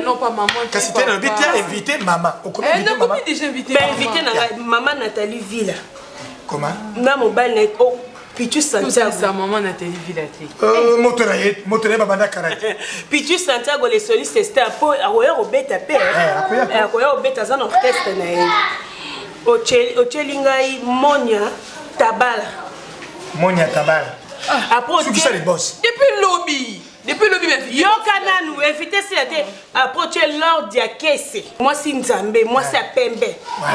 non pas maman. Kasi tu as invité maman. Non, pas déjà invité maman Nathalie Villa. Comment? Na mobile oh Pichu Santiago. Sa maman Nathalie Villa. Motoraye babanda karate. Pichu Santiago les solistes c'était akoya obeta pe. Akoya obeta za no orchestre na ye. Ochelingai Monia Tabala. Monia Tabala. Après qui sont les boss? Depuis lobby. Depuis le bébé. Yo kana nous invité c'est été approcher Lord Diakese. Moi si Nzambe, moi c'est Pembe.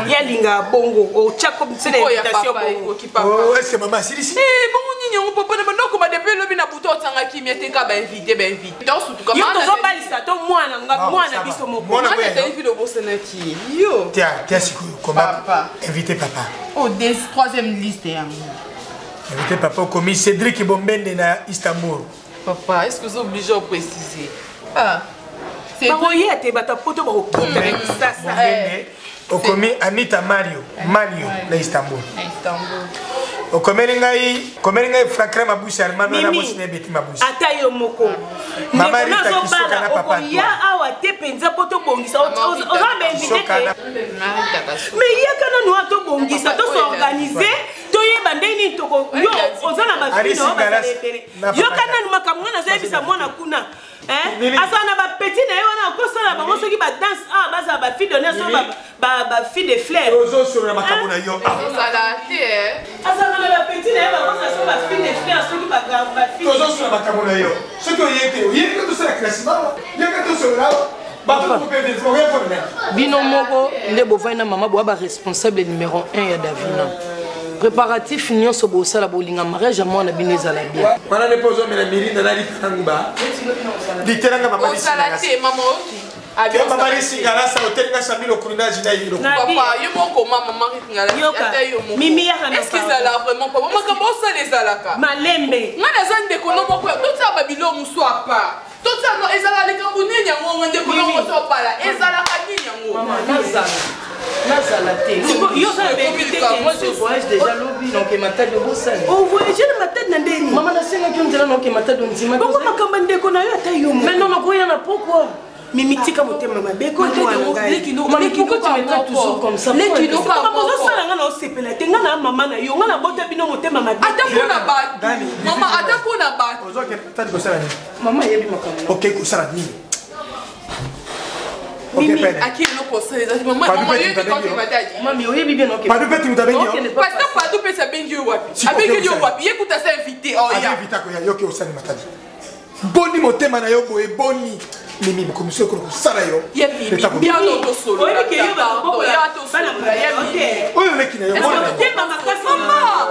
Ya linga bongo o chako c'est l'invitation bongo. Oh est-ce que maman c'est ici? Eh bon nyinyo on peut pas donc comme depuis le bébé na buto tanga ki miete ka ba invité donc surtout comme yo to ba lisa to mwana biso moko. Mwana ta invité le boss na ki. Yo. Tiens sikoyo comment inviter papa? Oh des troisième liste yango. Inviter papa comme Cédric Bombende na Istanbul. Papa, est-ce que vous êtes obligé de préciser? Ah, c'est bon. Il y a des bateaux pour te voir. Ça. Au commis Anita Mario na Istanbul. Au commis Franklin Maboussa Armando na Bosnie Betty Maboussa. Atayo moko. Maman Rita Kisoka na papa. Il y a awa te penza poto bongisa. On va m'inviter. Mais il y a kana no ato bongisa to s'organiser. Toye bandeni toko yo ozana mafino yo kana makamuna na zebisa mwana kuna asana ba petit na yo na kosala bango soki ba danse baza ba fille d'honneur so ba fille de fleurs ozo sur la makamuna yo osala te asana ba petit na yo ba kosa so ba fille de fleurs soki ba fille ozo sur la makamuna yo soki oyete to sala classement yeka to sur la bino moko nde bovana mama boa ba responsable numéro 1 ya Davina. Préparatif nyonso bosala bolinga mariage moi na bino ezala bien. Wana ne pozo mena mirinda na litanga. Literanga mama osala te mama oki. Abia mama risingala sa hotel na samilo kurindaji na yiro. Papa, yo moko mama risingala. Mimi ya kana. Est-ce que ça là vraiment pas? Mama kabo ça les alaka. Malembe. Ngana zande ko no moko. Tout ça babilo muswa pas. Tout ça no ezala le kambuni nyango ngende ko no muswa pas là. Ezala kani nyango. Mama nazala. Nazala te. Yo ça moi je voyage déjà lobby donc ma tête de bossa. Oh voyage na tête na ndeni. Mama na senga ki ondela donc ma tête de nzima. Bongo makamba ndeko na yo ata yo. Mais non na koya na pourquoi? Mimi tika motema mabe ko to mais pourquoi tu me traites toujours comme ça? Les kino pas maman sala ngana osepela te ngana mama na yo ngana bota bino motema mabe. Ata pona ba. Mama ata pona ba. Ozo ke tati ko sala ni. Mama yebi makamba. OK ko sala ni. Mimi aki no conseil maman maman yebi quand tu m'as mami oyebi bien OK. Pas de petit mutabengi. Parce que pas de petit bengi wapi. Abengi yo wapi. Yekuta sa invité oh ya. Invita ko ya yoki osani matadi. Boni motema na yo boye boni. Mimi commission ko sala yo. Bien auto solo. Oyebi ke yo ba ko ya auto solo. Ya oyo leki na yo. Motema makasi mama.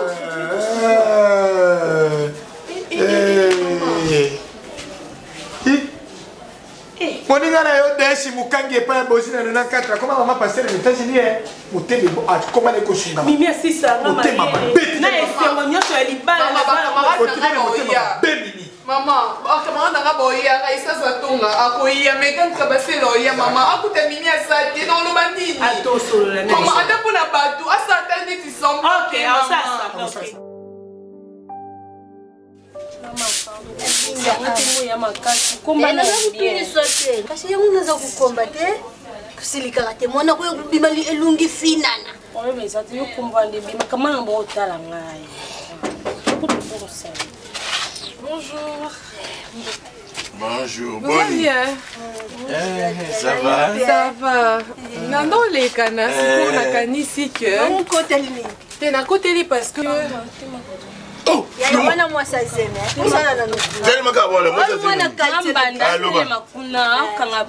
Moninga na yo desi mukangi pa bosi na 94 comment maman passer aux États-Unis motebe comment les koshunga Mimi asisa ngama na esengo nyoso ya libala Maman, camarade n'a pas eu à essayer de tourner. À quoi il y a mais quand tu vas faire là, maman, à quoi t'as mis à ça dans le bandit. Maman, à ta pour la bateau, à ça t'as dit tu sens. Ok, ça. Kasi yangu naza kukomba te kusilikaka te mwana ko bima elungi finana oyo meza te yokumba ndi bima kama na bo tala ngai. Bonjour. Bonjour, Bonjour. Ça va? Ça va. Nando les canas, c'est pour la canisi que. Mon côté lui. T'es na côté lui parce que. Oh, ya mwana mwasa zeme tusana na nuku tellement ka wala mo mwana kati makuna kanga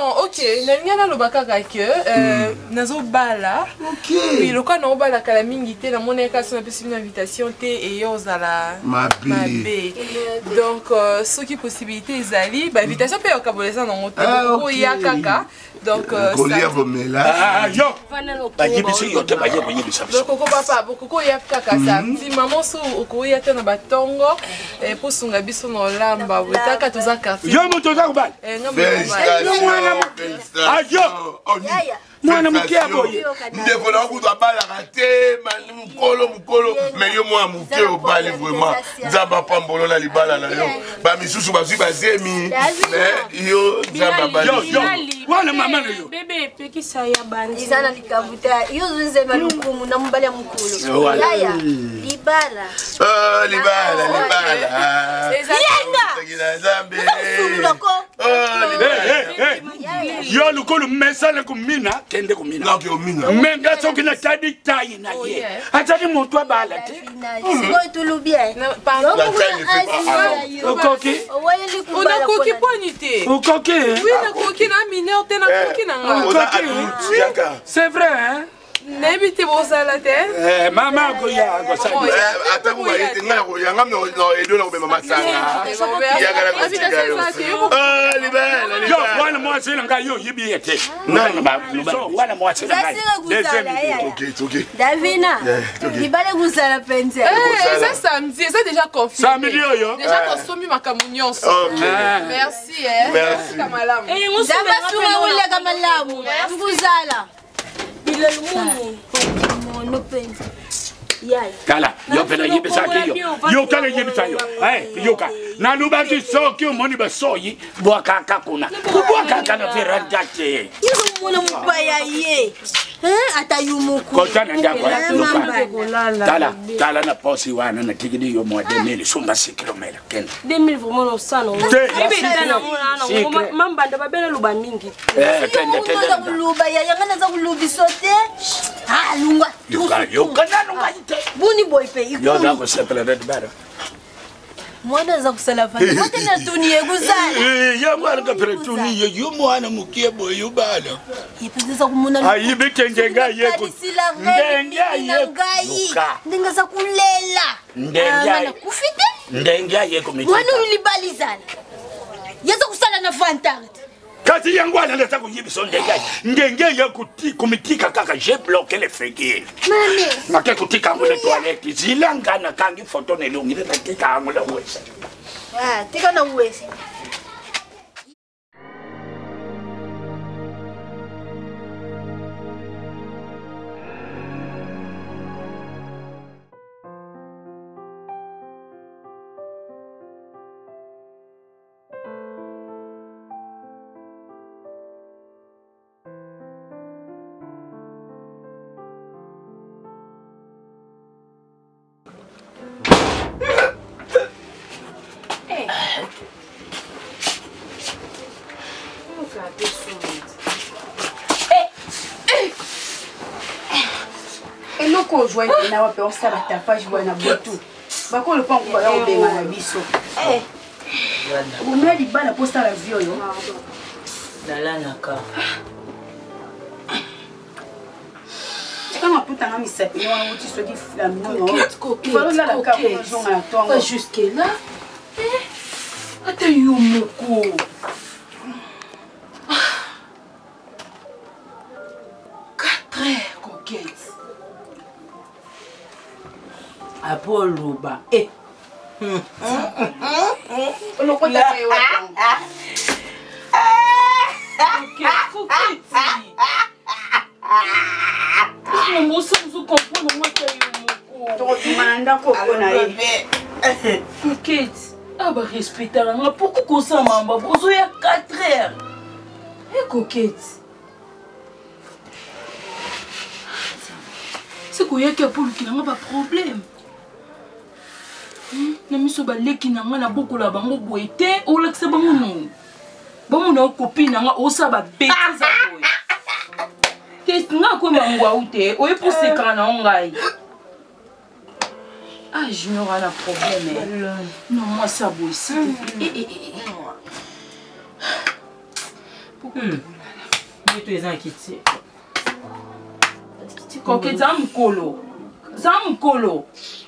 oh OK nalinga na lobaka que nazo bala oui le cas na bala kala mingi te na mona ka so na pesi une invitation te et yo zala mabe donc ce qui possibilité ezali ba invitation pe okaboleza na moto ko ya kaka donc ça bomela yo ba yebiso yo te ba yebisa donc ko papa ko ya kaka ça ti maman so okoya te na batongo pour sunga biso na lamba botaka toza quartier yo moto za kubali ngamba Mwana muke aboye. Ndeko na kuzwa bala kate, mukolo, mais yo mwa muke obali vraiment. Nzamba pambolo na libala na yo. Ba misusu bazwi bazemi. Mais yo nzamba bali. Yo, wana mama yo. Bébé pekisa ya bandi. Izana likabuta. Yo zenzema lukumu na mbali ya mukulu. Yaya. Libala. Oh, libala. Yenga. Zambe. Yo lukulu mesana kumina kende kumina. Na ke mina. Menga soki na tadi tayi na ye. Atadi moto abala te. Siko tulubie. Pardon. Okoki. Unakoki ponite. Okoki. Oui, nakoki na mineur te nakoki na nga. C'est vrai hein? N'habitez pas ça la terre. Maman goya gosa. Attends, vous voyez, ngana ko yanga no edo na ko mama sanga. Ya gara ko tiga. Oh, libala. Yo, wana mo asila nga yo yibi yete. So, wana mo asila nga. Ok. Davina. Libala gusala penze. Ça samedi, ça déjà confirmé. Samedi yo. Déjà consommé ma camunions. Merci Merci. Kamalamu. Zamba sunga ule kamalamu. Nguzala. Mono penze. Yaya. Kala, yo pela yibi saki yo. Yo kala yibi sayo. Yoka. Na lubaki soki umoni basoyi bwa kaka kuna. Bwa kaka na verandate. Yego mwana mubaya ye. Ata yumuku. Kota na ndako ya. Tala na posi wana na tigidi yo mwa 2000 sumba 6 km. 2000 vraiment no sana. Mambanda babela luba mingi. Tende. Luba ya yangana za kulubi sote. Lunga. Yoka na lunga ite. Buni boy pe. Yo na ko sepela red bara. Mwana za kusala fanya. Wote na tuni yeguzala. Ya mwana ka pretuni yo mwana mukie boy ubala. Yipendeza kumuna. Ayibe kengenga yeko. Ndenga yeko. Ndenga za kulela. Ndenga kufite. Ndenga yeko miti. Mwana ulibalizana. Yeza kusala na fantart. Kasi yangu analeta kuyibiso ndenga. Ndenga yeko kumitika kaka j'ai bloqué les féguiers. Mane. Make kutika ngule toilette. Zilangana kangi photo nelungile kutika ngule wese. Tika na uwezi. Eloko joie na wape on sa batapage bwana botu. Bako le pango ba yo benga na biso. Umeli libala posta la vioyo. Dalana ka. Kama puta na misapi ni wana uti soki flamino. Falo la la ka ko jonga na tongo. Pas jusque là. Ata yo moko. Coquette. Apollo ba. Ono ko ta yo. Coquette. Mo so comprendre moi que yo moko. To manda ko na ye. Coquette. Ah bah respecter là. Pourquoi qu'on s'en mamba? Bozo ya 4 heures. Coquette. C'est quoi qu'il y a pour qui n'a pas problème. Na miso ba leki na nga na boko la bango boete o la kse bango non. Bango na copine nga o sa ba bêtise za boy. Qu'est-ce nga ko mangwa ute o e pour se kana ngai. Ah, je n'aurai pas de problème. Non, moi ça boy s'il te plaît. Pourquoi tu es inquiété? Coquette Zamkolo.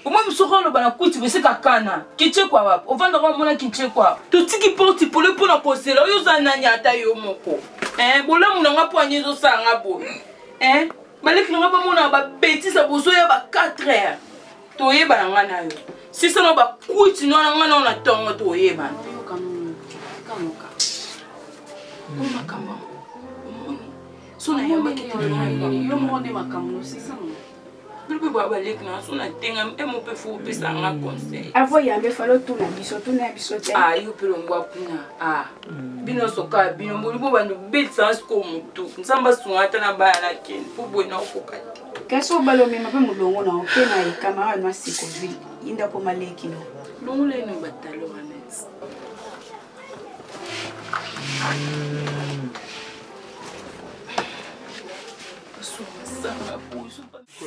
Au moins, je suis là pour tu veux c'est kakana. Qui tu quoi va? Au fond de moi, qui tu quoi? Tout ce qui porte pour le pour la poser là, yo zananya ta yo moko. Bola mon nga poigné zo sanga bo. Malek nga ba mona ba bêtise bozo ya ba 4 heures. To yeba nga na yo. Si ça no ba kuti no nga na tongo to yeba. sona yo monde makambo c'est ça non Bilbe baba lek na sona tenga emo pe fu pe sanga conseil. Avo yambe falo tuna biso te. Ah yo pe longwa kuna. Ah. Bino soka bino mboli bo bandu bel sans ko mutu. Nsamba sungata na bala ken. Po bona okoka. Kaso balo mema pe mulongo na okena e camarade masiko vi. Inda po maleki no. Longole no batalo anes.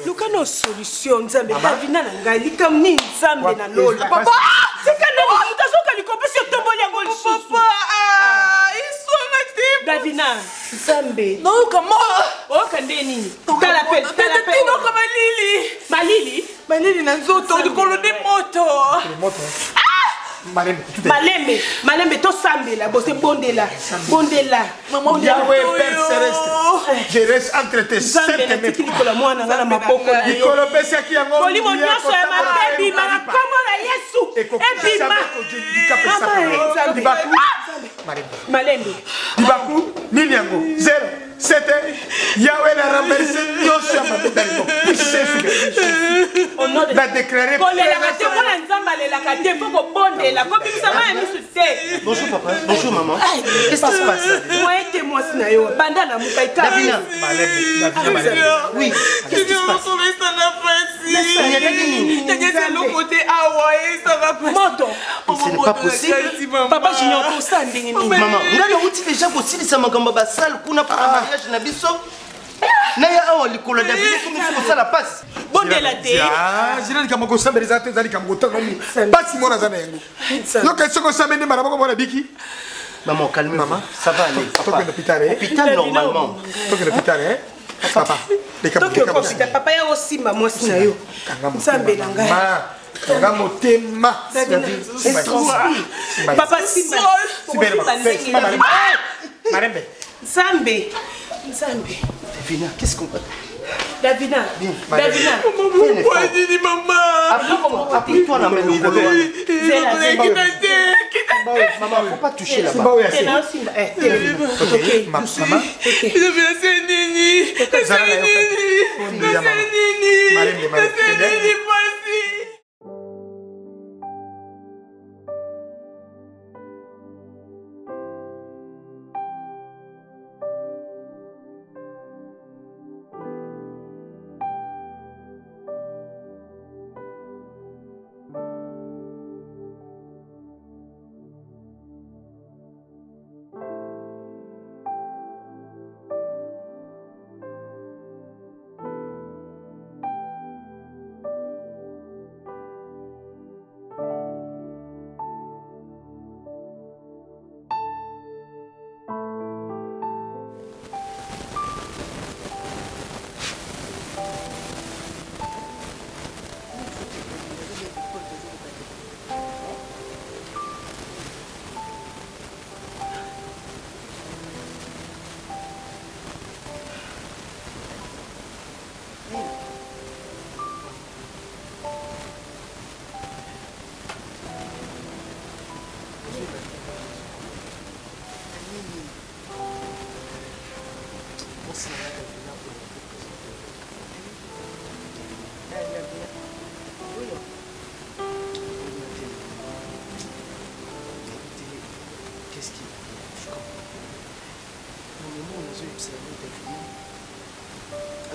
Lukano solution nzambe Davina na ngai likamni nzambe na lola papa sikana mutazoka likopesi tomboli yango lisusu papa isonga tip Davina nzambe no kama okande nini tala pe no kama malili na nzoto likolo de moto Malembe to sambela bose bondela maman Yahweh Père Céleste je reste entre tes sept mains nikolo mwana ngala maboko nikolo pesa ki yango molimo nyonso ya mabebi na kombo na Yesu ebima Malembe Dibaku nini yango 07 Yahweh na renversé nyonso ya mabebi na déclaré bonjour papa, bonjour maman. Qu'est-ce qui se passe? Moi et moi Sinayo, banda na mukaika. Davina, oui. Qu'est-ce qui se passe? Ce n'est pas possible. Papa j'ignore tout ça ndenge nini. Maman, ngana uti déjà possible ça makambo basal kuna pour mariage na biso. Naya awa likolo Davina comme ça la passe. Bondela te. Jina likamoko sambe les ates zali kamoko tangomi. Basi mona zana yango. Yo keso ko sambe ni maraboko mona biki. Maman, calmez-vous. Maman, ça va aller. Papa. Hôpital normalement. Papa. Papa ya osimba mwasi na yo. Nzambe na ngai. Kanga motema. Papa simba. Marembe. Nzambe. Davina, qu'est-ce qu'on va... Davina. Appuie-toi dans mes locaux. Maman, faut pas toucher là-bas. Qu'est-ce qui... Je comprends. Au moment où nous avons observé Davina,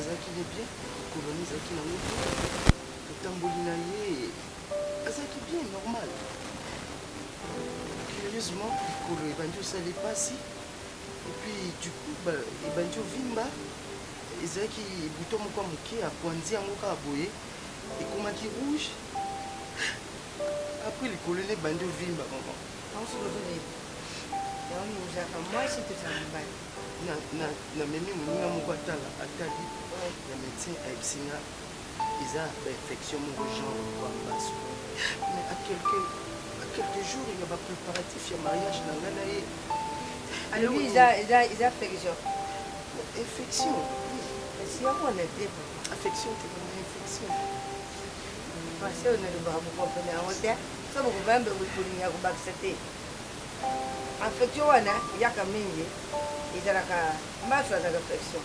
Azaki est bien, colonise Azaki dans l'autre, le tambourinaye, Azaki bien, normal. Curieusement, Kolo et Bandio ça n'est pas si. Et puis du coup, et Bandio Vimba, Azaki bouton mon moké à Poinzi en Moka à Boye, et Komaki rouge. Après les colonels Bandio Vimba, maman. On se retrouve. Moi, c'est tout ça. Na memi muninga moko atali na médecin ayebisinga eza bainfection moko genre kwambaso mais à quelques jours il y a bapréparatif ya mariage na nga na ye alors eza infection infection affection te kona infection parce on ne va pas comprendre en hauteur ça vous va me vous pour y avoir accepté affection wana yaka mingi ezalaka mbaso aza réflexion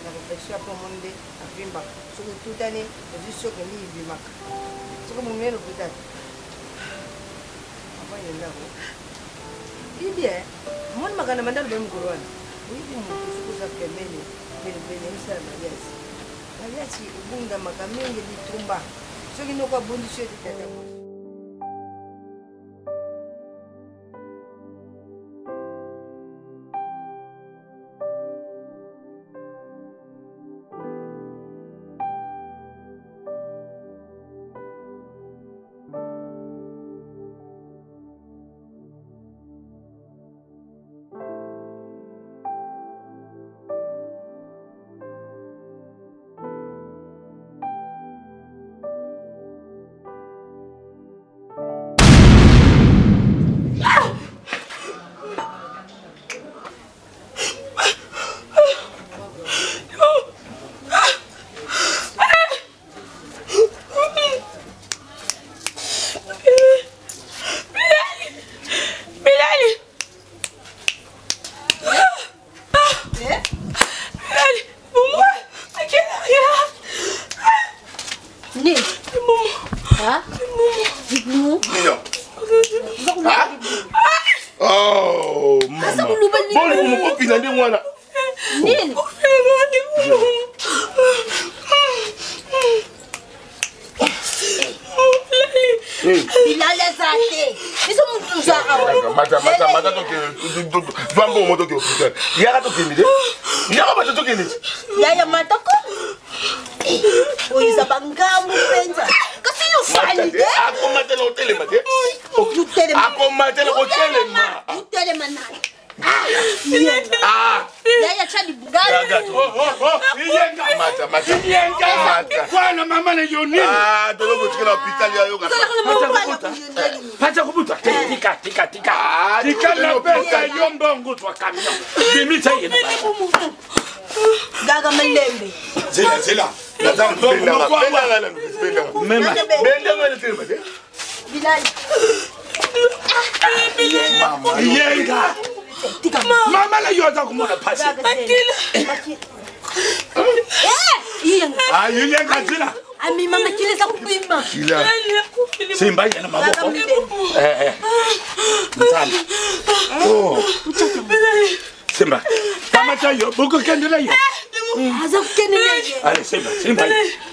na réflexion apo monde avimbaka soki tutani ozwi soki ndi ibimaka soki momelo kutani afanye ndako ibie moni makana mandalo be mukolo wana oyibi moto soki oza pembeni pembeni misala mariasi mariasi obundamaka mingi litumba soki noko abundisi ete tata Gaga Malembe. Zela. Mama la yoza kumona pasi. Yenga zila. Ami mama kile za kupima. Kila. Simba yana maboko. Mtani. Oh. Simba. Kama chayo buko kendela yo. Aza kukendela yo. Ale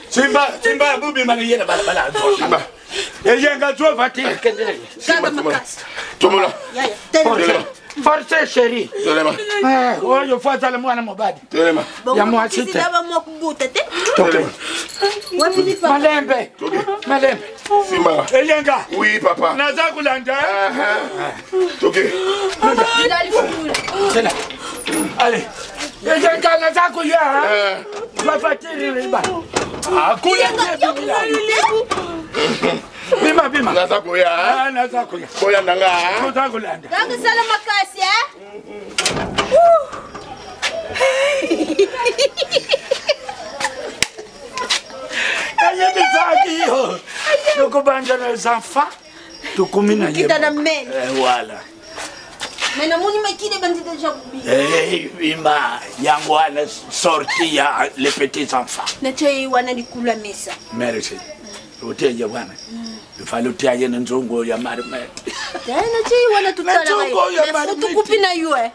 Simba bubi mali yena bala. Simba. Yenga zo vati kendela yo. Gaga makasi. Tomola. Yaya. Force chérie. Tolema. Oyo fuata le mwana mobadi. Tolema. Ya mwachite. Sisi daba mwakubuta te. Tolema. Malembe. Simba. Yenga. Oui papa. Naza kulanda. Okay. Bilali fukula. Tena. Allez. Yenga naza kuya. Bafatiri riba. Akula Bima. Naza kuya. Naza kuya. Koya nanga. Naza kulanda. Gaga sala makasi les enfants. Tu combines voilà. Mais non, mon imagine bandit déjà oublié. Bima, yangwana sorti ya les petits enfants. Nache wana likula mesa. Merci. Uteje bwana. Ifalo tiaje nzongo ya marimet. Nache wana tutala. Nzongo ya marimet. Futukupi na yue.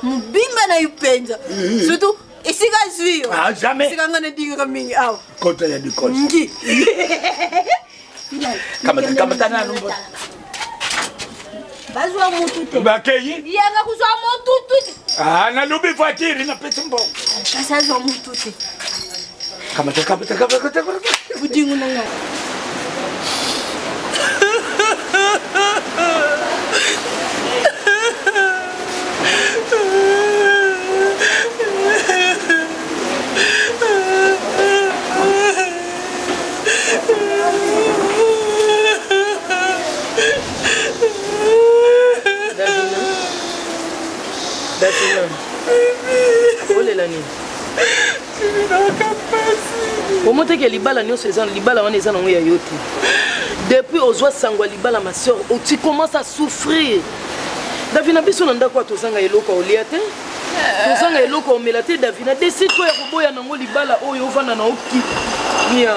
Mbimba na yupenza. Surtout isika zuyo. Ah jamais. Sika ngana dinga mingi aw. Kota ya dikosi. Ngi. Kama tana numbo. Bazwa mututu. Bakeyi? Yanga kuzwa mututu. Ah na lubi voiture na pesa mbo. Kasa zo mututu. Kama. Budingu nanga. Comment est-ce que libala nyonso eza libala wana eza nango ya yo te. Depuis ozwa sangwa libala ma soeur, tu commences à souffrir. Davina biso na ndako tozanga eloko olia te. Tozanga eloko omela te Davina. Décide toi ya koboya nango libala oyo ovanda na oki. Nia.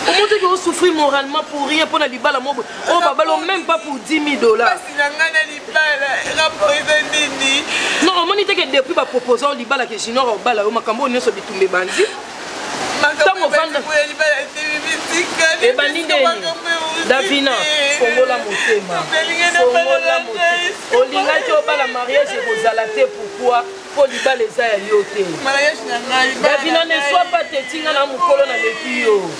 Comment tu vas souffrir moralement pour rien pour la libala mobo? Oh babalo même pas pour 10 000 $. Non, on m'a dit que depuis ma proposition libala que j'ignore au bala au makambo on est sur bitumbe bandi. Tant vendre. Et bandine. Davina, fongola motema. Fongola motema. Olinga ti obala mariage ekozala te pourquoi? Pour libala eza ya yo te. Mariage na ngai. Davina ne sois pas tetinga na mukolo na leki yo.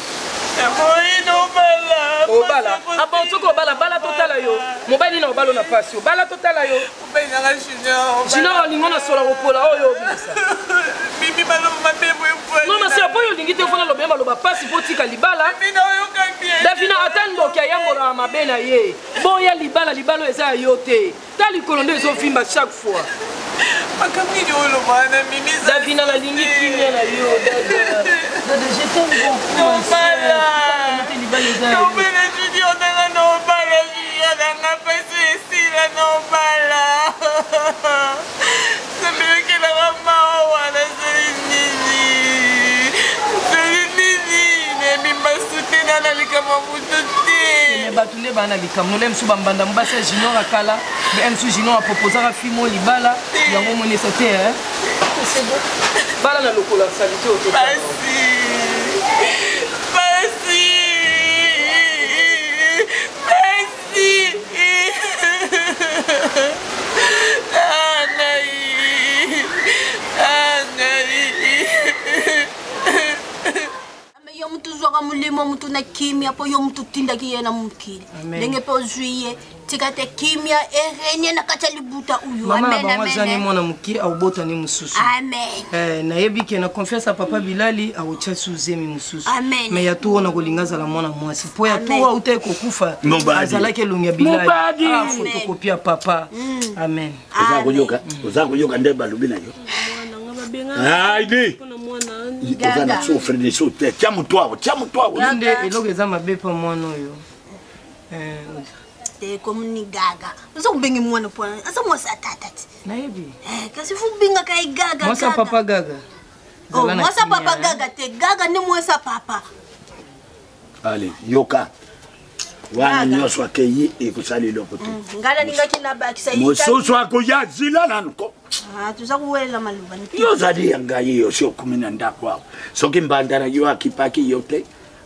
Obala. Abonto ko bala bala totala yo. Mobali na obalo na pasio. Bala totala yo. Junior olingo na sola ropola oyo bisa. Mimi balo mabebo yo. Non mais c'est pas yo lingite fona lo bema lo ba pasi potika libala. Davina atando kia yango na mabena ye. Boya libala libalo eza yo te. Tali kolondo ezo vimba chaque fois. Makamini olo bana mimi za. Davina la lingi kimia na yo dada. Dada je t'aime beaucoup. Non bala. Non bala tu dis on a non bala on a passé ici la non bala. Ça me que la maman wana Zéline. Zéline mais m'a soutenu na likama mututi. Mais batunde bana likama no lem su bambanda mbasa junior akala. Mais MC junior a proposé à Fimo libala yango monesa te hein. C'est bon. Bala na lokola salite au total. Yo mtu zoga mulimo mtu na kimia po yo mtu tinda kiyena mumkili ndenge po juillet tikate kimia erenye na kachalibuta uyu amen amen mama zani mwana mukili au bota ni mususu amen na yebike na confiance papa Bilali au chasu zemi mususu amen mais ya tuona kulingaza la mwana mwasi po ya tuwa utai kokufa azala ke lungia Bilali ah photocopie papa amen uzako yoka ndeba lubina yo aidi Kozana souffre de sauter. Tiens toi. Nde eloko eza mabepa mwana oyo. Te komuni gaga. Uzo kubengi mwana po. Asa mwasa tatati. Nayebi. Kasi fu binga kai gaga. Mwasa papa gaga. Oh, mwasa papa gaga te gaga ni mwasa papa. Allez, yoka. Wana nyoso akeyi ekusali lokote. Ngala ningaki na bakisa yi. Mususu akoya zila nanko. Ah, tuzakuwela maluba nti. Yo zali yangayi yo sio kumina ndakwa. Soki mbandara yo akipaki yote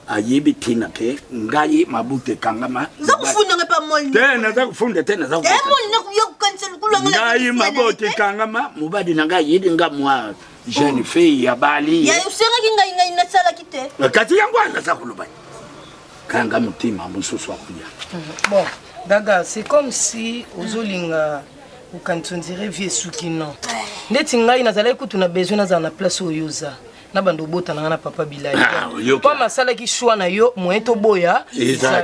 ayibi tina ke ngayi mabute kangama. Zakufunda ngepa moli. Tena zakufunda tena zakufunda. Moli nakuyo cancel kulanga. Ngayi mabote kangama mubadi nangayi dinga mwa jeune fille ya Bali. Ya usenga kinga ina sala kite. Kati yangu anda zakuluba. Kanga mutima mususu akuya. Bon, Gaga, c'est comme si ozolinga quand on dirait vie soukino. Ndeti ngai nazala ko tuna besoin na za na place oyoza. Na bando bota na papa Bilali. Pas masala ki choix na yo moeto boya.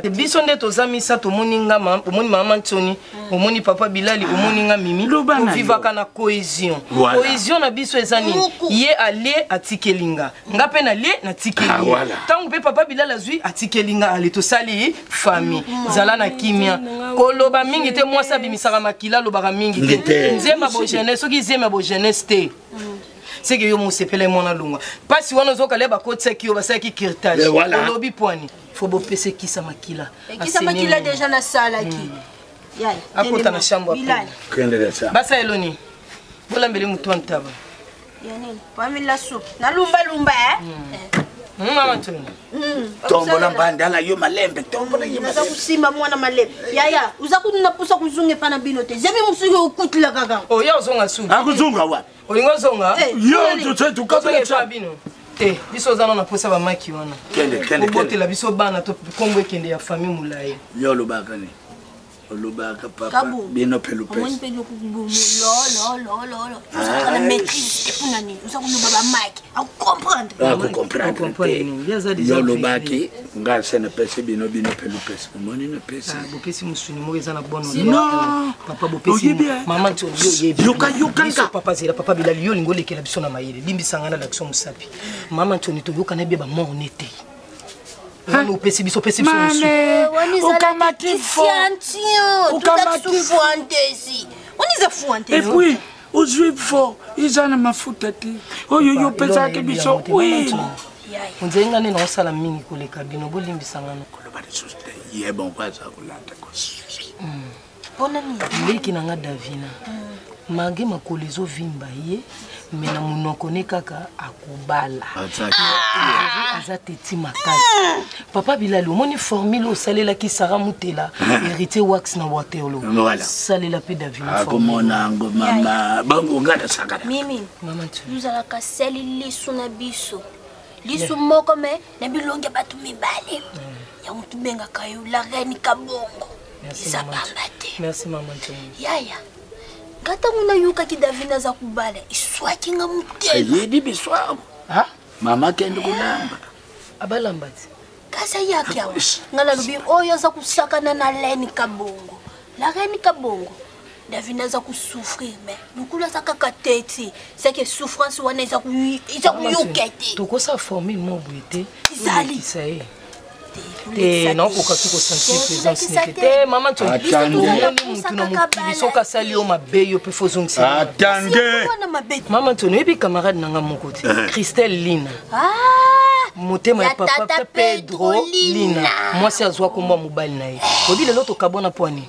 Te biso ndeto zamisa to moninga omoni mama Ntoni, omoni papa Bilali, omoni nga Mimi. On vivaka na cohésion. Cohésion na biso ezani. Ye aller atikelinga. Nga pe na le na tikelinga. Tangu pe papa Bilali azui atikelinga ale to sali famille. Zala na kimia. Koloba mingi te mwasa bimisaka makila lobaka mingi te. Nzema bo jeunesse, soki nzema bo jeunesse te. C'est que yo mo sepele mona lunga. Pas si wana zoka leba ko tseki yo basaki kirtage. Olobi poani. Faut bo pese kisa makila. Kisa makila déjà na sala ki. Yai. Akota na chambre Bilali. Kwendele ça. Basa eloni. Bola mbele mutu ntaba. Yani, pamila soup. Na lumba Mama Ntoni. Tombola mbandala yo malembe, tombola yo. Naza kusimba mwana malembe. Yaya, uzakuna pusa kuzunge pana binote. Zemi musuge ukutila gaga. Oh, ya uzonga su. Akuzunga wapi? Olingo zonga? Yo tu kabela cha bino. Biso zana na posa ba maki wana. Kende. Bote la biso bana to Kongo kende ya famille mulai. Yo lobaka ni. Olobaka papa bino pelupes. Omoni pe lokubumu lo. Uzakuna maîtrise epuna ni. Uzakuna baba maki. Au comprendre. Yo lobaki nga sene pese bino pelupes. Omoni na pese. Bopesi musuni mo ezana bono. Non. Papa bopesi. Maman Ntoni yo yebi. Yoka papa zira papa Bilali yo lingo lekela biso na mayele. Limbi sangana l'action musapi. Maman Ntoni to yoka na beba mo onete. On pesi biso pesi biso. Ukamati fo. Ukamati fo. Et puis, aux juifs forts, ils ont ma foutati. Oh yo pesa ke biso. Oui. On dirait ngane na osala mingi koleka bino bolimbisa ngana. Koloba de soste. Ye bon kwa za kolanda ko. Bonani. Leki na nga Davina. Mage makolezo vimba ye. Mena munoko ne kaka akubala. Azateti makasi. Papa Bilali, omoni formule o salela ki Sarah Mutela, hérité wax na Waterloo. Voilà. Salela pe Davina. Akomona ngo mama, bango ngada sakana. Mimi. Mama tu. Nous ala ka seli lisu na biso. Lisu moko me na bilonge batu mibale. Ya mutu benga kayo la reine kabongo. Merci maman. Yaya. Gata muna yuka ki Davina za kubala iswaki nga mutela. Yedi biswa. Ha? Mama kende kulamba. Abalambati. Kasa yake awa. Ngala lubi oyo za kusakana na Leni Kabongo. La Reine Kabongo. Davina za kusouffrir mais nukula za kakateti. C'est que souffrance wana za kuyukete. Toko sa formule mo buete. Izali. Te non ko kasi ko sentir présence nekete maman tu soka sali o mabeyo pe fozongsi attendez maman tu no ebi camarade nanga moko te Christelle Lina motema ya papa Pedro Lina moi c'est azwa komba mobali na ye obi lelo to kabona poani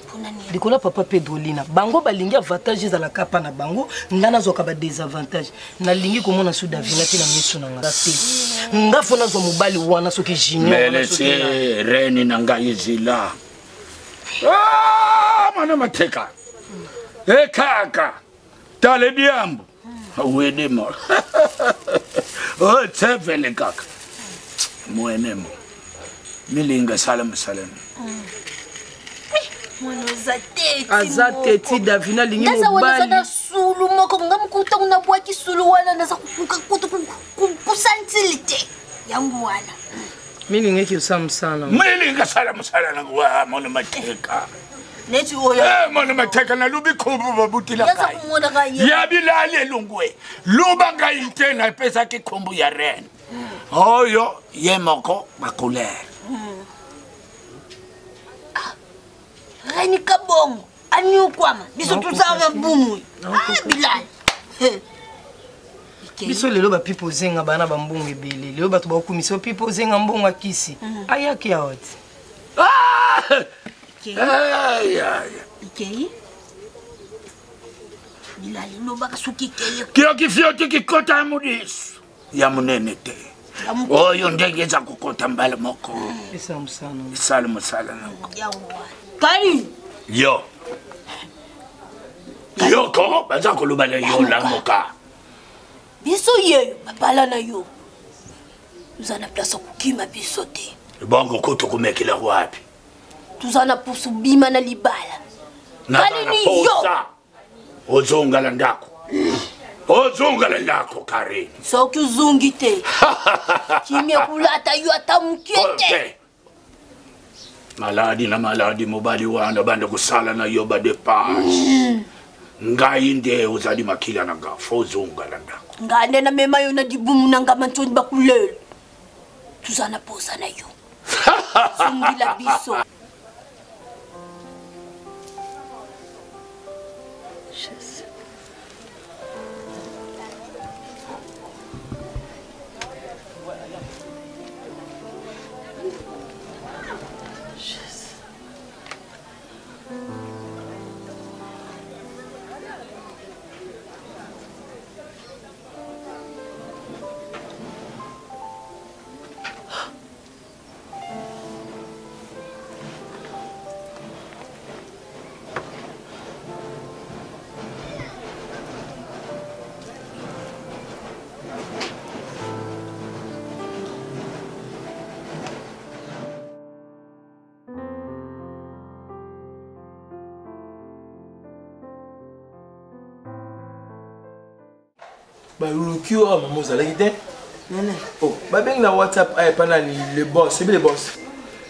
dikola papa Pedro Lina bango balingi avantage za la kapa na bango ngana zoka ba désavantage na lingi komona sou Davina te na miso na nga te nga fona zo mobali wana soki junior Reni nanga izila. Ah, mana mateka. Kaka. Tale diambo. Wede mo. Oh, tsevele kaka. Muenemo. Milinga salam. Mwana zateti. Azateti Davina lingi mobali. Nasa wana sana sulu moko ngamukuta unabwa kisulu wala nasa kusantilite. Yangu wana. Mimi ngeki usam sana. Milinga salam na kwa mwana mateka. Neti oyo. Mwana mateka na lubi kubu babutila kai. Yasa kumona kai. Ya bilali lungwe. Luba ngai tena pesa ki kumbu ya Ren. Oyo ye moko bakule. Reine Kabongo. Anyu kwama. Biso tusawa bumu. Bilali. Biso lelo ba pipo zenga bana ba mbongo ebele lelo bato ba kumisa pipo zenga mbongo akisi ayaki ya wati Ikei Bilali no baka suki keye kio kifiote kikota mudis ya munene te oyo ndege za kukota mbale moko isamu sana kari yo ko baza kolubala yo la moka biso yeyo babala na yo tuzana place kukima biso te bongo koto kumekela wapi tuzana pusu bima na libala kali ni yo ozongala ndako kare so kuzungi te kimya kulata yo atamukete maladi mobali wana banda kusala na yo ba depense ngai nde uzali makila nanga fozongala ndako ngane na mema yo na dibumu nanga mantoni bakulelo tuzana posa na yo sungila biso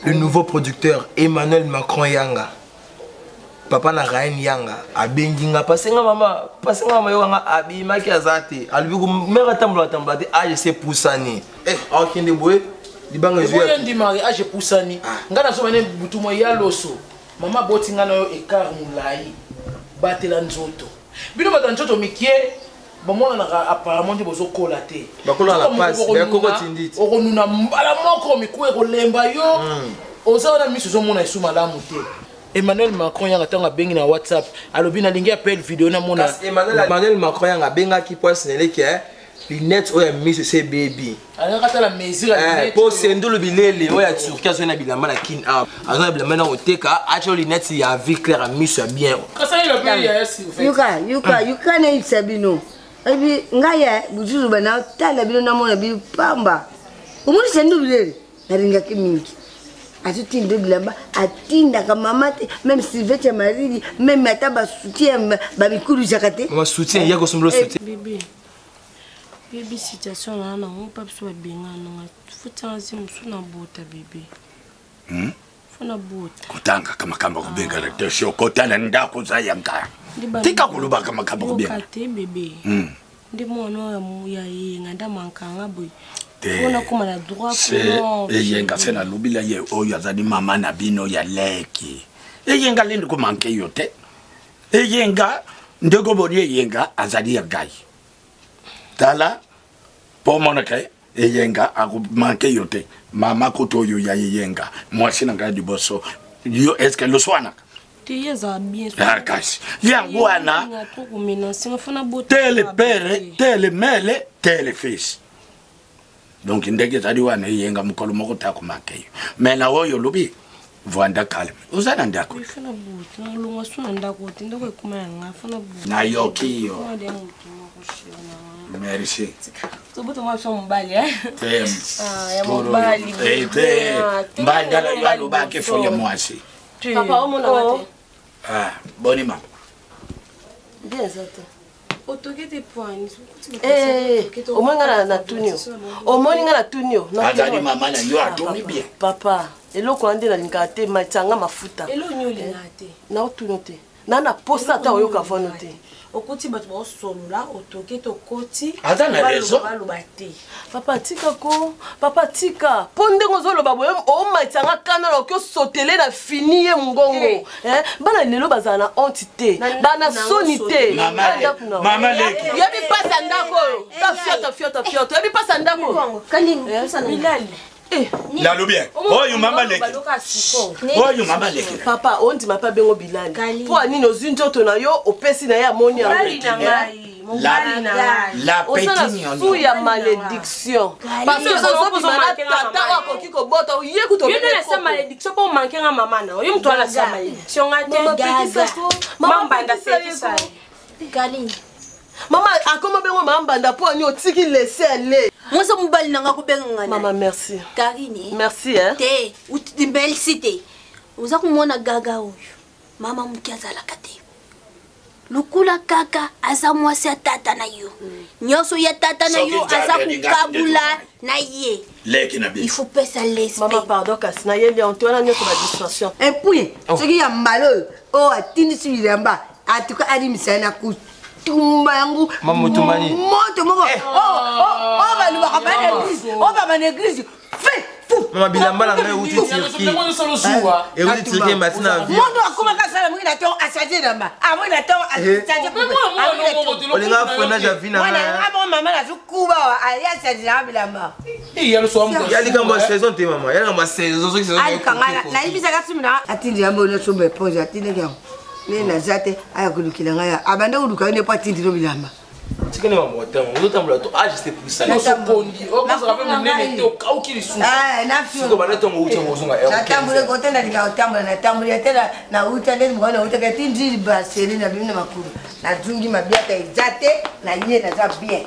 Le nouveau producteur Emmanuel Macron Yanga. Papa na Ryan Yanga abenginga pasenga mama yanga abima ki azate albiku mera tambla je sais poussani okinde boy libanga ezoya ndi mariage poussani ngana so mane butu mo ya loso mama boti ngana yo ekar mulai batela nzoto bino bata nzoto mikie bamona na apparemment de bozo kolaté bakola la passe ba koko tinditi okonuna mbala moko mikwe kolemba yo oza na miso zo mona isuma la muté Emmanuel Macron yanga tanga bengi na WhatsApp alobi na lingi appel vidéo na mona Emmanuel Macron yanga benga ki poste neleke lunettes oya miso c'est baby ala kata la mesure lunettes po sendo lo bilele oya Turquie zo na bilamba na kin up azona bilamba na oteka acho lunettes ya vie claire miso bien kasa ile pe ya si yuka na isabino ebi ngaya bujuzu bana tala bino na mona bi pamba umuri sendo bilele naringa kimingi atutinda bilamba atinda kama mate même si veche maridi même ataba soutien ba mikulu jakate mama soutien yako somblo soutien bébé situation là na on pas so benga na futanzi musuna bota bébé fona bota kutanga kama kamba kubenga la tesho kotana ndako za yanga tika kuluba kama kamba kubenga kate bébé ndi mwana ya yenga ndamankanga boy fona kuma na droit pour yenga sena lubila ye oyo azali mama na bino ya leki yenga lindi ko manke yote yenga ndego bodi yenga azali ya gai tala po monake yenga aku manke yote mama koto yo ya yenga moi sina ngai di boso yo est-ce que le soana teyeza bien ah kasi yangwana tele pere tele mele tele fils donc ndege zadi wana yenga mukolo moko ta ku manke mais na oyo lubi vanda calme uzana ndako fana buti ngalunga suna ndako ndako ekumana ngafana buti na yokiyo merci to buto mwa so mbali tem ya mbali mbandala yalo bake foye mwasi papa omona wate boni ma bien zata otokete point omanga na tunio omoninga na tunio azali mama na yo atomi bien papa eloko ande na linga te matanga mafuta elo nyoli ngate na otuno te na posta ta oyoka fono te okoti bato ba solola otokete okoti azana rezo balobate papa tika ponde ngozoloba boye o matanga kana na ko sotele na finier ngongo bana lelo bazana na entité bana sonité mama leki yabi pasa ndako ta fiota yabi pasa ndako kanini pasa milali la lobien oyo mama leki oyo mama leki papa ondi mapa bengo bilali po anini ozinjoto na yo opesi na ya moni ya la petite sous ya malédiction parce que ozo bizana tata wakoki kobota ye kuto yene na sa malédiction po manquer nga mama na yo mtu ala sa malédiction ngate mama nda setisa gali mama akoma bengo mambanda po ani otiki laisser aller moi ça mobali nanga ko benga ngana mama merci Karine merci te utimbel cité uza kumona gaga huyu mama mkiazala kate lukula kaka aza mwasi ya tata na yo nyoso ya tata na yo aza kukabula na ye leki na bi il faut pesa l'esprit mama pardon kasi na yeli Antoine nyoto ba distraction et puis ce qui ya malo o atini silamba atuka ali misana ku tumba yangu mamutumani moto moko oh balu bakabana église oh baba na église fait mama bilamba la ngai uti Turquie et uti Turquie maintenant vie moto akoma kasala mwina to asaje namba amwina to asaje olinga fona ja vina wana ngabo mama na zukuba aliya saje na bilamba yalo so amu yali kama saison te mama yali kama saison zo saison ali kangana na ibisa kasumina atindi yambo na sombe pose atindi kyango nena zate aya kulukila ngaya abanda uluka ne patindi no bilamba tikene mama otamo uzotambula to juste pour ça so pondi okoza ka pe mnene te okauki lisusu na fio siko baleto mo uche mozunga na tambule kotenda ndikatambula na tambule tena na uta ndeni mwana uta katindi baseli na bimna makuru na jungi mabiata ezate na ye na za bien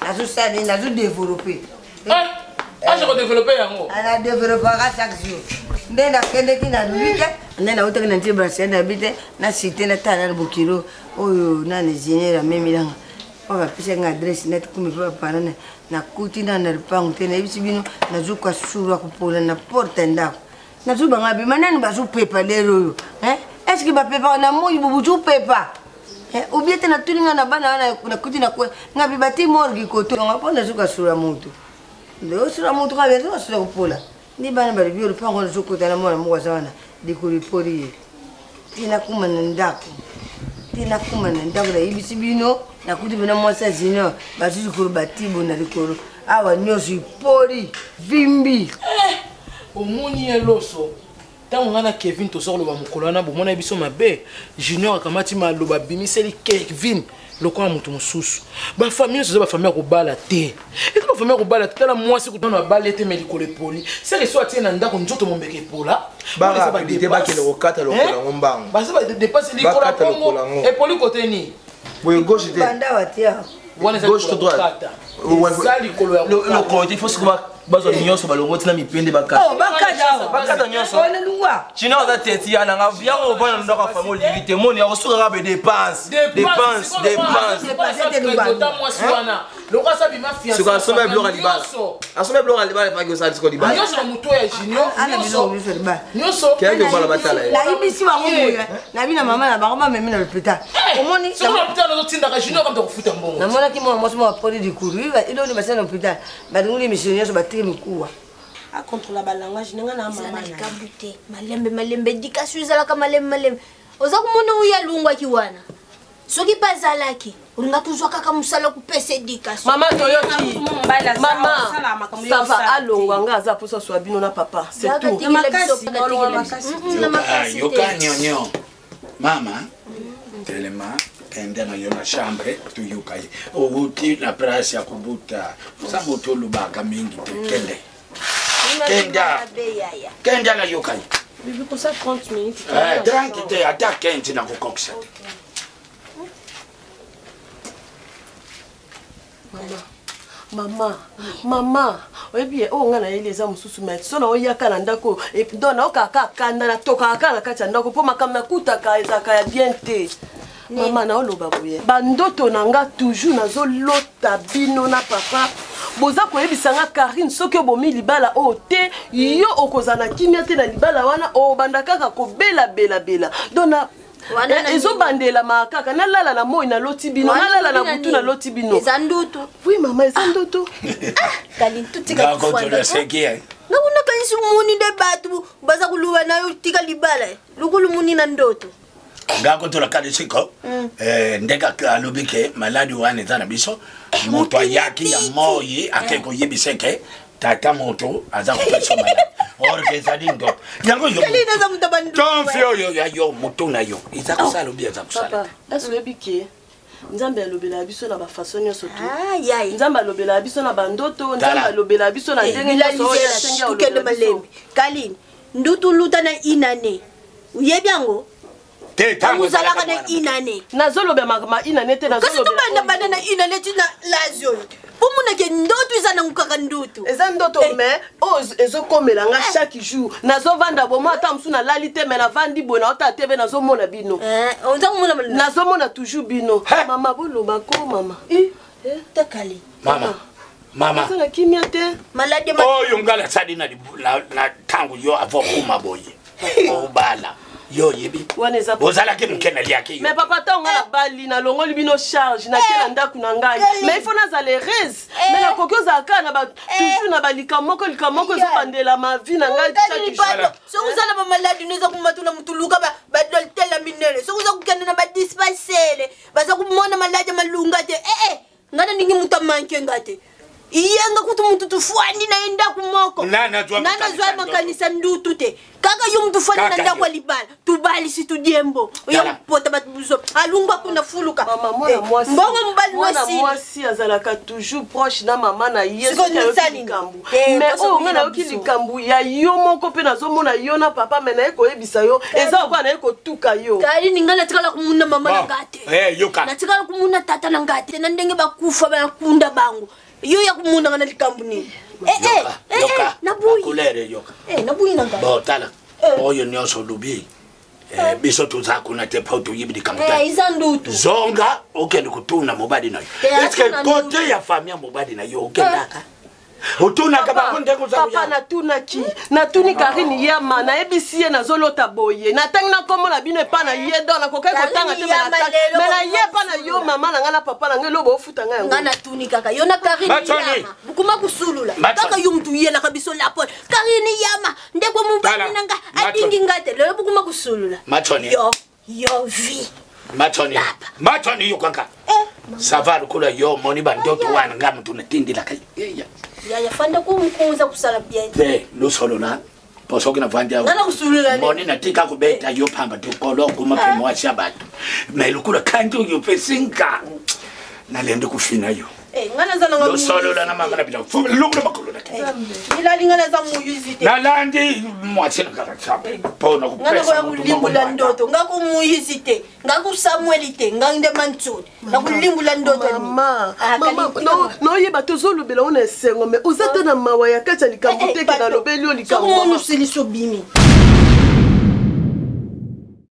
na zo sali na zo développer je vais développer yango ana développer chaque jour ndenda kende kina lubite ndenda uta kana nti baseli na bite na cité na tana bukiro oyo na ne général memilanga on va pisser une adresse net comme je parler na kuti na ripangu tena ibisi bino na zuka sura kupola na porte ndako na zuba ngabi manani bazu pepa lero est-ce que ba pepa na moyi bubutu pepa ou bien tena tulinga na bana na kuti na kwa ngabi bati morgi koto ngapona zuka sura mutu ndo sura mutu ka bezo sura kupola ni bana bali biyo pango na sokota na mwana mwa sana dikulipori tina kuma na ndako la ibisi bino na kuti bina mwasa zino batu zikuru batibu na likoro awa nyoso ipori vimbi omoni eloso tango ngana Kevin to sort lo ba mukolo na bomona biso mabe Junior akamati maloba bimiseli Kevin lokola mutu mususu ba famille so ba famille ko bala te et ko famille ko bala te la mwasi ko tona bala te meliko le poli c'est que soit tena ndako nzoto mombeke pola ba ba bité ba kele okata lokola ngombango ba ça dépasse likola kongo et poli côté ni boy gauche te banda watia gauche to droite le côté il faut se voir bazo nyonso balongo tina mipende bakata nyonso chino za teti ya nga via ko vana ndako fa mo limite moni ya kosuka ka be dépense suka asomba bloka libala pa ko sa disco libala nyonso muto ya Junior nyonso kaya ko bala batala la ibisi wa ngomoya na bina mama na bakoma memi na l'hôpital omoni so na l'hôpital no tinda ka Junior comme kufuta mbongo na mona ki mo mo poli di kuru ilo ni basana l'hôpital badunguli missionnaire so batiri mikuwa a contrôler ba langage ninga na mama na kabute malembe dikashu zalaka malembe oza kumona uya lungwa kiwana soki bazalaki ulinga tuzwa kaka musala ku pese dikashu mama toyoki mama ça va alongwa nga za poso so bino na papa c'est tout yoka nyonyo mama telema kenda na yo na chambre tu yukai ubuti na place ya kubuta sabuto lubaka mingi tekende kenda na yokai bibi pour ça 30 minutes tranquille attaque kenti na kokoksa mama oyebi o nga na ile za mususu met so na oyaka na ndako et puis dona okaka kanda na toka kana kati ya ndako po makamna kutaka ezaka ya bien te mama na oloba boye bandoto na nga toujours nazolota bino na papa boza koyebisa nga Karine soki obomi libala o te yo okozana kimia te na libala wana obanda kaka kobela dona ezobandela makaka nalala na moi na loti bino nalala na butu na loti bino ezandutu oui mama ezandutu kali tutika kufanda ngakuna kanisi muni de batu baza kuluwa nayo tika libala lukulu muni na ndoto ngako tola kadi siko ndeka alobike maladi wane zana biso moto yaki ya moyi akeko yibiseke tata moto aza kupesa maladi orke zadindo yango yo kalina za mutabandu tonfio yo moto na yo izakusala ubia zakusala papa asolebike nzambe alobela biso na ba façon nyonso tu yai nzambe alobela biso na bandoto nzambe alobela biso na ndenge nyonso ya senga ukende malembe kalini ndutu luta na inane uyebyango tangu zalaka na inane nazoloba ma inane te nazoloba kasi banda na inane tina lazio pomuna ke ndoto izana ngukaka ndoto eza ndoto mais ezokomela nga chaque jour nazovanda bomo ata musu na lali te mais navandi boye na ota tebe nazomona bino nazomona toujours bino mama boloba ko mama takali mama sana kimia te malade oyo ngala sadi na tangu yo avokuma boye obala yo yebi bozala ke mukena liaki mais papa tango na bali na longo libino charge na kela ndaku na ngai mais il faut nazale res mais na kokyo za kana ba toujours na balika moko zo bandela ma vie na ngai chaque jour so uzala ba maladi neza kumatula mutuluka ba doltela minele so uza kukenda na ba dispensele baza kumona maladi malunga te ngana ningi mutamanke ngate iyenga kuti muntu tufani na enda kumoko nana zwa makanisa ndutu te kaka yo muntu fani na ndakwa libala tubali situdiembo yo mpota batubuzo alungwa kuna fuluka mbongo mbali mwasi azalaka toujours proche na mama na yesu kambu mais o ngana okili kambu ya yo moko pe nazomona yo na papa mena eko ebisa yo eza kwa na eko tuka yo kali ningana tikala kumuna mama na ngate yoka na tikala kumuna tata na ngate na ndenge bakufa bakunda bangu yo ya kumuna ngana likambuni nabuyi kulere yoka nabuyi nanga botala oyo nyoso lubi biso tuzakuna te pauto yibidi kamuta izandutu zonga okende kutuna mobadi nayo eske kote ya famia mobadi nayo okendaka otunaka bakonde koza papa natunaki natuni Karine yama nayebisi ye nazolota boye natangi nakomona bino epa na ye donc nakoki kotanga te mais na ye epa na yo mama na ngai na papa na ngai loba ofuta ngai yango nga natuni kaka yo na Karine yama bukuma kusulula kaka yo mtu yelaka biso lapo Karine yama ndeko mubali nanga adingi ngate lelo bukuma kusulula yo vi Matoni yo kaka Savar kula yo moni bandoto wana ngam tunatindila kai. Ya fanda kumkuza kusala bien. Lo solo na. Poso kina vanja. Ngana kusulula. Moni natika kubeta yo pamba tukolo kuma pemwa shabatu. Melukula kanjo yo pesinka. Nalende kufina yo. Ngana zana ngamu. Lo solo na mama na bila. Lukula makolo na. Ila ngana za muyuzite. Nalandi mwachina kaka chapa. Pona kupesa. Ngana kwa kulimbula ndoto. Ngaku muyuzite. Ngaku Samuelite. Ngande mantsoni. Ngakulimbula ndoto. Mama no yeba tozolobela ona esengo me ozata na mawa ya kati ya likambo te ke na lobeli o likambo somo nusiliso bimi